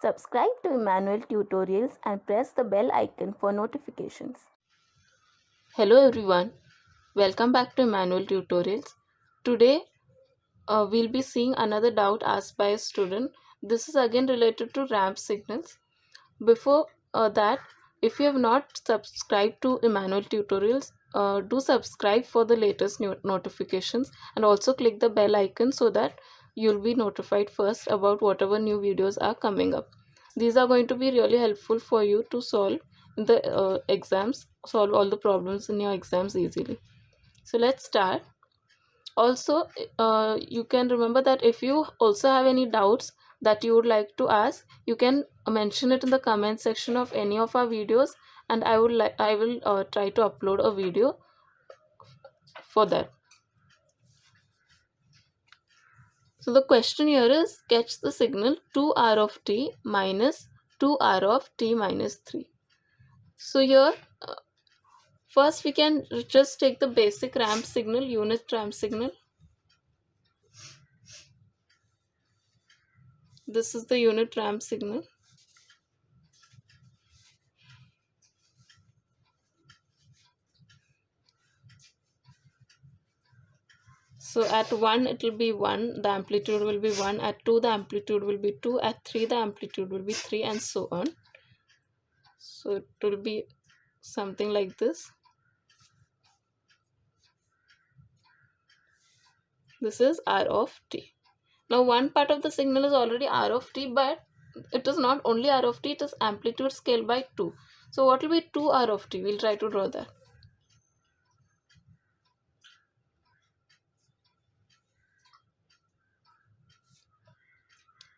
Subscribe to Emmanuel Tutorials and press the bell icon for notifications. Hello everyone, welcome back to Emmanuel Tutorials. Today we'll be seeing another doubt asked by a student. This is again related to ramp signals. Before that, if you have not subscribed to Emmanuel Tutorials, do subscribe for the latest new notifications and also click the bell icon so that you'll be notified first about whatever new videos are coming up. These are going to be really helpful for you to solve in the exams, solve all the problems in your exams easily. So let's start. Also, you can remember that if you also have any doubts that you would like to ask, you can mention it in the comment section of any of our videos, and I will try to upload a video for that. So the question here is, sketch the signal 2r of t minus 2r of t minus 3. So here first we can just take the basic ramp signal, unit ramp signal. This is the unit ramp signal. So at 1 it will be 1, the amplitude will be 1, at 2 the amplitude will be 2, at 3 the amplitude will be 3, and so on. So it will be something like this. This is r of t. Now one part of the signal is already r of t, but it is not only r of t, it is amplitude scale by 2. So what will be 2r of t? We'll try to draw that.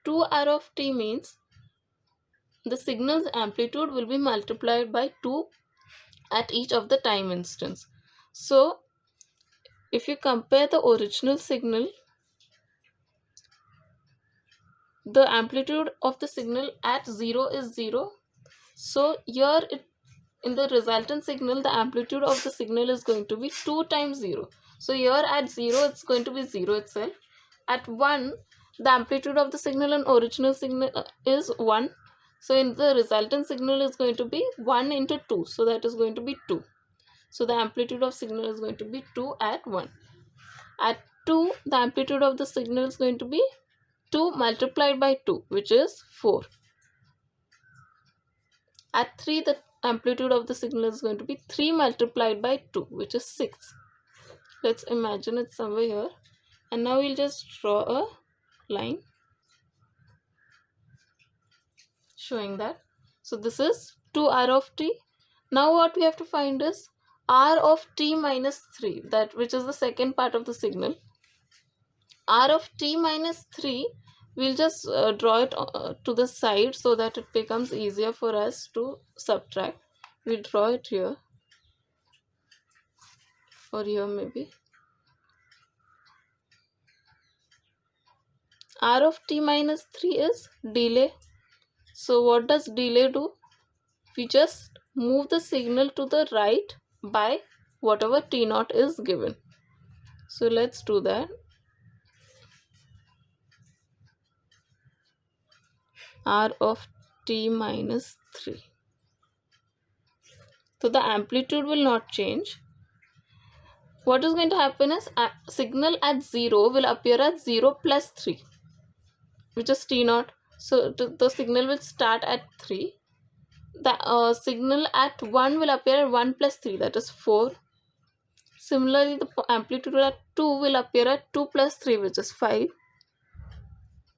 Two r of t means the signal's amplitude will be multiplied by 2 at each of the time instance. So if you compare the original signal, the amplitude of the signal at 0 is 0. So here in the resultant signal, the amplitude of the signal is going to be 2 times 0. So here at 0, it's going to be 0 itself. At 1, the amplitude of the signal in original signal is 1. So in the resultant signal is going to be 1 into 2. So that is going to be 2. So the amplitude of signal is going to be 2 at 1. At 2, the amplitude of the signal is going to be 2 multiplied by 2, which is 4. At 3, the amplitude of the signal is going to be 3 multiplied by 2, which is 6. Let's imagine it's somewhere here. And now we'll just draw a line showing that. So this is 2r of t. Now what we have to find is r of t minus 3, that which is the second part of the signal. R of t minus 3, we'll just draw it to the side so that it becomes easier for us to subtract. We'll draw it here or here maybe. R of t minus 3 is delay. So what does delay do? We just move the signal to the right by whatever t naught is given. So let's do that. R of t minus 3. So the amplitude will not change. What is going to happen is signal at 0 will appear as 0 plus 3, which is t naught. So the signal will start at 3. The signal at 1 will appear at 1 plus 3, that is 4. Similarly, the amplitude at 2 will appear at 2 plus 3, which is 5,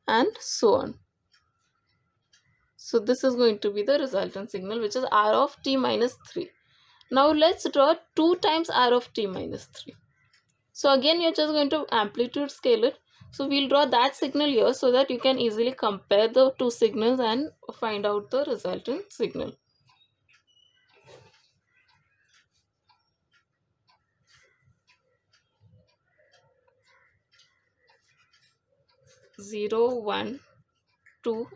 and so on. So this is going to be the resultant signal, which is r of t minus 3. Now let's draw 2 times r of t minus 3. So again, you're just going to amplitude scale it. So we'll draw that signal here so that you can easily compare the two signals and find out the resultant signal. Zero, 1, 2,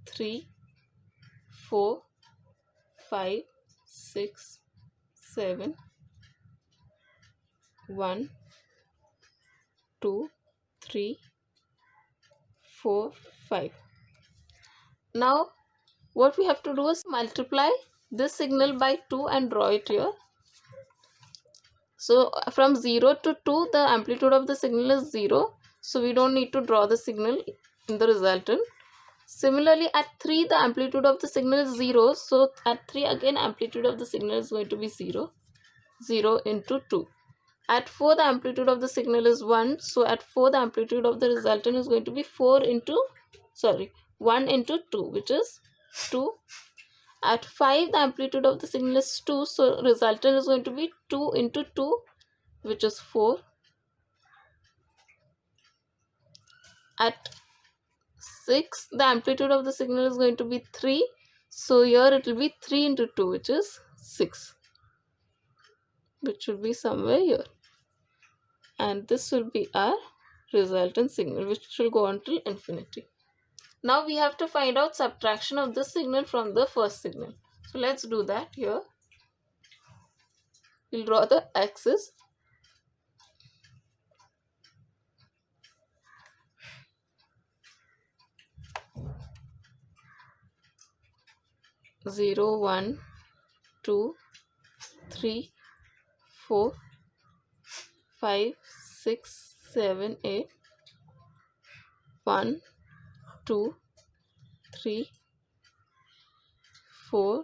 3, 4, 5, 6, 7, 1, 2, 3, 4, 5. Now what we have to do is multiply this signal by 2 and draw it here. So from 0 to 2 the amplitude of the signal is 0, so we don't need to draw the signal in the resultant. Similarly at 3 the amplitude of the signal is 0, so at 3 again amplitude of the signal is going to be 0. 0 into 2. At 4 the amplitude of the signal is 1, so at 4 the amplitude of the resultant is going to be 1 into 2, which is 2. At 5 the amplitude of the signal is 2, so resultant is going to be 2 into 2, which is 4. At 6 the amplitude of the signal is going to be 3, so here it will be 3 into 2, which is 6, which should be somewhere here, and this will be our resultant signal, which will go on till infinity. Now we have to find out subtraction of this signal from the first signal. So let's do that here. We'll draw the axis. Zero, 1, 2, 3, 4, 5, 6, 7, 8. 1, 2, 3, 4,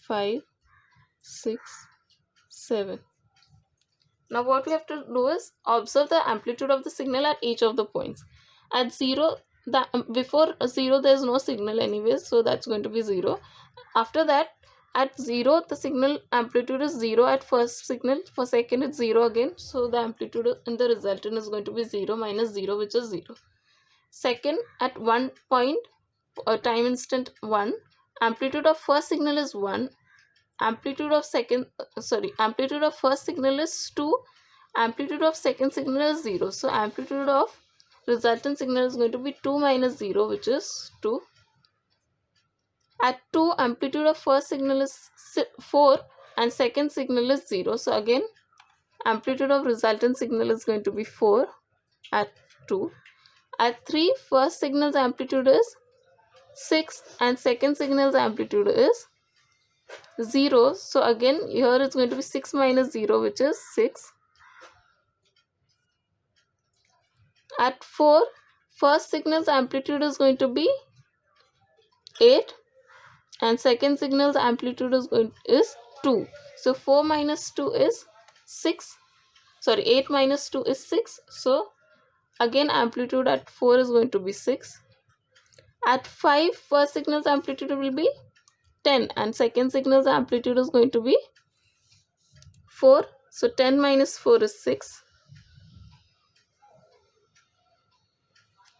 5, 6, 7. Now what we have to do is observe the amplitude of the signal at each of the points. At 0, before 0 there is no signal anyways, so that's going to be 0. After that, at 0 the signal amplitude is 0 at first signal, for second it's 0 again, so the amplitude in the resultant is going to be 0 minus 0, which is 0. Second, at 1 point time instant 1, amplitude of first signal is 1, amplitude of first signal is 2, amplitude of second signal is 0, so amplitude of resultant signal is going to be 2 minus 0, which is 2. At 2, amplitude of first signal is 4 and second signal is 0, so again amplitude of resultant signal is going to be 4 at 2. At 3, first signal's amplitude is 6 and second signal's amplitude is 0, so again here it's going to be 6 minus 0, which is 6. At 4, first signal's amplitude is going to be 8 and second signal's amplitude is 2, so 4 minus 2 is 6, 8 minus 2 is 6, so again amplitude at 4 is going to be 6. At 5, first signal's amplitude will be 10 and second signal's amplitude is going to be 4, so 10 minus 4 is 6.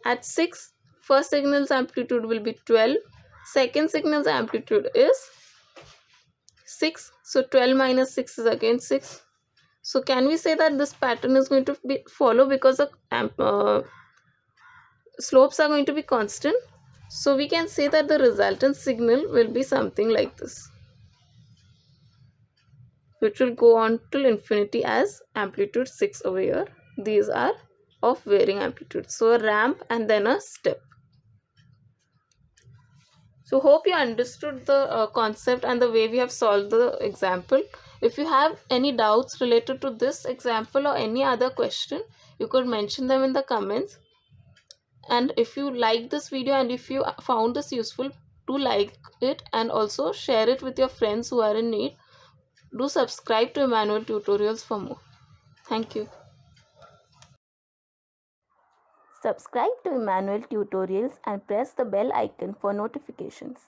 At 6, first signal's amplitude will be 12, second signal's amplitude is 6, so 12 minus 6 is again 6. So can we say that this pattern is going to follow because the slopes are going to be constant? So we can say that the resultant signal will be something like this, which will go on till infinity as amplitude 6 over here. These are of varying amplitude, so a ramp and then a step. So hope you understood the concept and the way we have solved the example. If you have any doubts related to this example or any other question, you could mention them in the comments. And if you like this video and if you found this useful, do like it and also share it with your friends who are in need. Do subscribe to Emmanuel Tutorials for more. Thank you. Subscribe to Emmanuel Tutorials and press the bell icon for notifications.